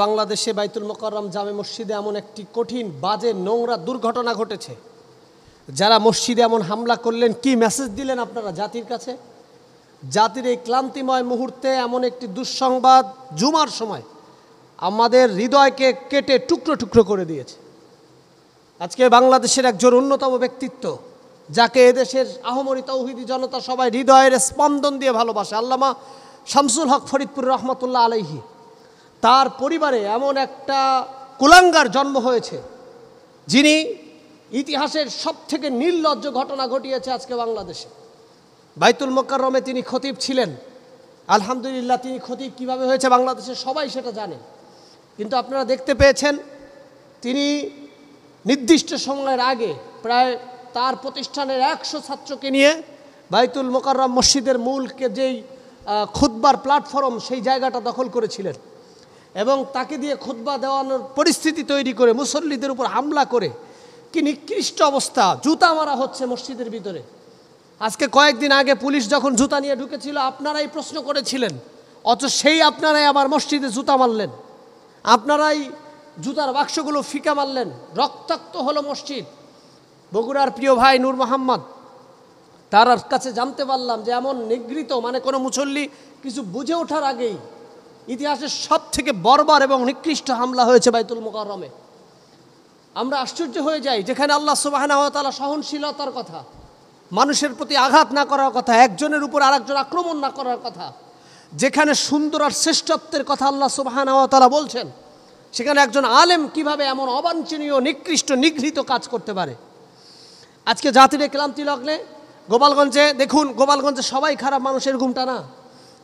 বাংলাদেশে বাইতুল মোকাররম জামে মসজিদে এমন একটি কঠিন বাজে নোংরা দুর্ঘটনা ঘটেছে। যারা মসজিদে এমন হামলা করলেন, কি মেসেজ দিলেন আপনারা জাতির কাছে? জাতির এই ক্লান্তিময় মুহূর্তে এমন একটি দুঃসংবাদ জুমার সময় আমাদের হৃদয়কে কেটে টুকরো টুকরো করে দিয়েছে। আজকে বাংলাদেশের একজন অন্যতম ব্যক্তিত্ব, যাকে এদেশের আহমরি তৌহিদি জনতা সবাই হৃদয়ের স্পন্দন দিয়ে ভালোবাসে, আল্লামা শামসুল হক ফরিদপুর রহমতুল্লাহ আলাইহি, তার পরিবারে এমন একটা কুলাঙ্গার জন্ম হয়েছে, যিনি ইতিহাসের সবথেকে নির্লজ্জ ঘটনা ঘটিয়েছে আজকে বাংলাদেশে। বাইতুল মোকাররমে তিনি খতিব ছিলেন। আলহামদুলিল্লাহ, তিনি খতিব কিভাবে হয়েছে বাংলাদেশের সবাই সেটা জানেন। কিন্তু আপনারা দেখতে পেয়েছেন, তিনি নির্দিষ্ট সময়ের আগে প্রায় তার প্রতিষ্ঠানের 100 ছাত্রকে নিয়ে বাইতুল মোকাররম মসজিদের মূলকে যেই খুতবার প্ল্যাটফর্ম, সেই জায়গাটা দখল করেছিলেন এবং তাকে দিয়ে খুতবা দেওয়ানোর পরিস্থিতি তৈরি করে মুসল্লিদের উপর হামলা করে কি নিকৃষ্ট অবস্থা, জুতা মারা হচ্ছে মসজিদের ভিতরে। আজকে কয়েকদিন আগে পুলিশ যখন জুতা নিয়ে ঢুকেছিল, আপনারাই প্রশ্ন করেছিলেন, অথচ সেই আপনারাই আবার মসজিদে জুতা মারলেন, আপনারাই জুতার বাক্সগুলো ফিকা মারলেন, রক্তাক্ত হলো মসজিদ। বগুড়ার প্রিয় ভাই নূর মোহাম্মদ, তার কাছে জানতে পারলাম যে এমন নিগৃহীত, মানে কোনো মুসল্লি কিছু বুঝে ওঠার আগেই ইতিহাসের সব থেকে বর্বর এবং নিকৃষ্ট হামলা হয়েছে বাইতুল মোকাররমে। আমরা আশ্চর্য হয়ে যাই, যেখানে আল্লাহ সুবহানাহু ওয়া তাআলা সহনশীলতার কথা, মানুষের প্রতি আঘাত না করার কথা, একজনের উপর আরেকজন আক্রমণ না করার কথা, যেখানে সুন্দর আর শ্রেষ্ঠত্বের কথা আল্লাহ সুবহানাহু ওয়া তাআলা বলছেন, সেখানে একজন আলেম কিভাবে এমন অবাঞ্ছনীয় নিকৃষ্ট নিগৃহীত কাজ করতে পারে। আজকে জাতির ক্লান্তি লগ্নে গোপালগঞ্জে দেখুন, গোপালগঞ্জে সবাই খারাপ মানুষের ঘুমটা না,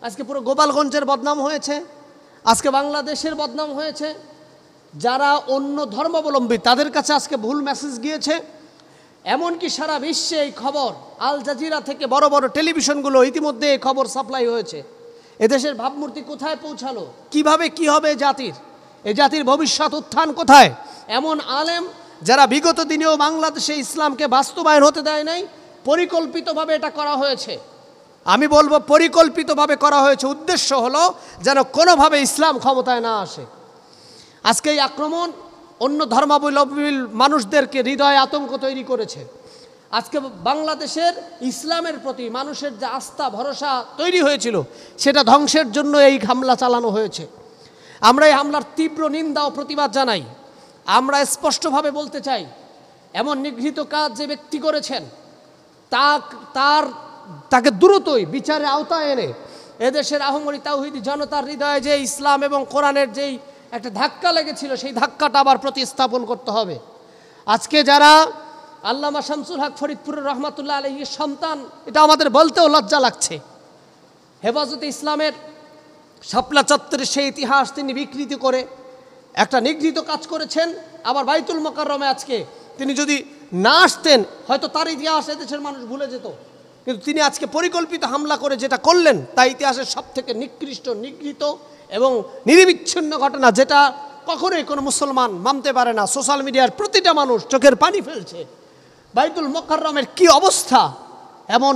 আজকে পুরো গোপালগঞ্জের বদনাম হয়েছে, আজকে বাংলাদেশের বদনাম হয়েছে। যারা অন্য ধর্মাবলম্বী তাদের কাছে আজকে ভুল মেসেজ গিয়েছে। এমনকি সারা বিশ্বে এই খবর, আল জাজিরা থেকে বড় বড় টেলিভিশনগুলো ইতিমধ্যে এই খবর সাপ্লাই হয়েছে। এদেশের ভাবমূর্তি কোথায় পৌঁছালো, কিভাবে কি হবে জাতির, এই জাতির ভবিষ্যৎ উত্থান কোথায়? এমন আলেম যারা বিগত দিনেও বাংলাদেশে ইসলামকে বাস্তবায়ন হতে দেয় নাই, পরিকল্পিতভাবে এটা করা হয়েছে। আমি বলবো পরিকল্পিতভাবে করা হয়েছে। উদ্দেশ্য হলো যেন কোনোভাবে ইসলাম ক্ষমতায় না আসে। আজকে এই আক্রমণ অন্য ধর্মাবলম্বী মানুষদেরকে হৃদয়ে আতঙ্ক তৈরি করেছে। আজকে বাংলাদেশের ইসলামের প্রতি মানুষের যে আস্থা ভরসা তৈরি হয়েছিল, সেটা ধ্বংসের জন্য এই হামলা চালানো হয়েছে। আমরা এই হামলার তীব্র নিন্দা ও প্রতিবাদ জানাই। আমরা স্পষ্টভাবে বলতে চাই, এমন নিগৃহীত কাজ যে ব্যক্তি করেছেন, তাকে দ্রুতই বিচারের আওতায় এনে এদেশের আহমরি তাওহীদি জনতার হৃদয়ে যে ইসলাম এবং কোরআনের যেই একটা ধাক্কা লেগেছিল, সেই ধাক্কাটা আবার প্রতিস্থাপন করতে হবে। আজকে যারা আল্লামা শামসুল হক ফরিদপুরের রহমতুল্লাহ আলাইহির সন্তান, এটা আমাদের বলতেও লজ্জা লাগছে, হেফাজতে ইসলামের শাপলা চত্বরের সেই ইতিহাস তিনি বিকৃতি করে একটা নিগৃহীত কাজ করেছেন। আবার বাইতুল মোকাররমে আজকে তিনি যদি না আসতেন, হয়তো তার ইতিহাস এদেশের মানুষ ভুলে যেত। কিন্তু তিনি আজকে পরিকল্পিত হামলা করে যেটা করলেন, তা ইতিহাসের সব থেকে নিকৃষ্ট, নিগৃহীত এবং নিরবিচ্ছিন্ন ঘটনা, যেটা কখনোই কোনো মুসলমান মানতে পারে না। সোশ্যাল মিডিয়ার প্রতিটা মানুষ চোখের পানি ফেলছে। বাইতুল মোকাররমের কি অবস্থা, এমন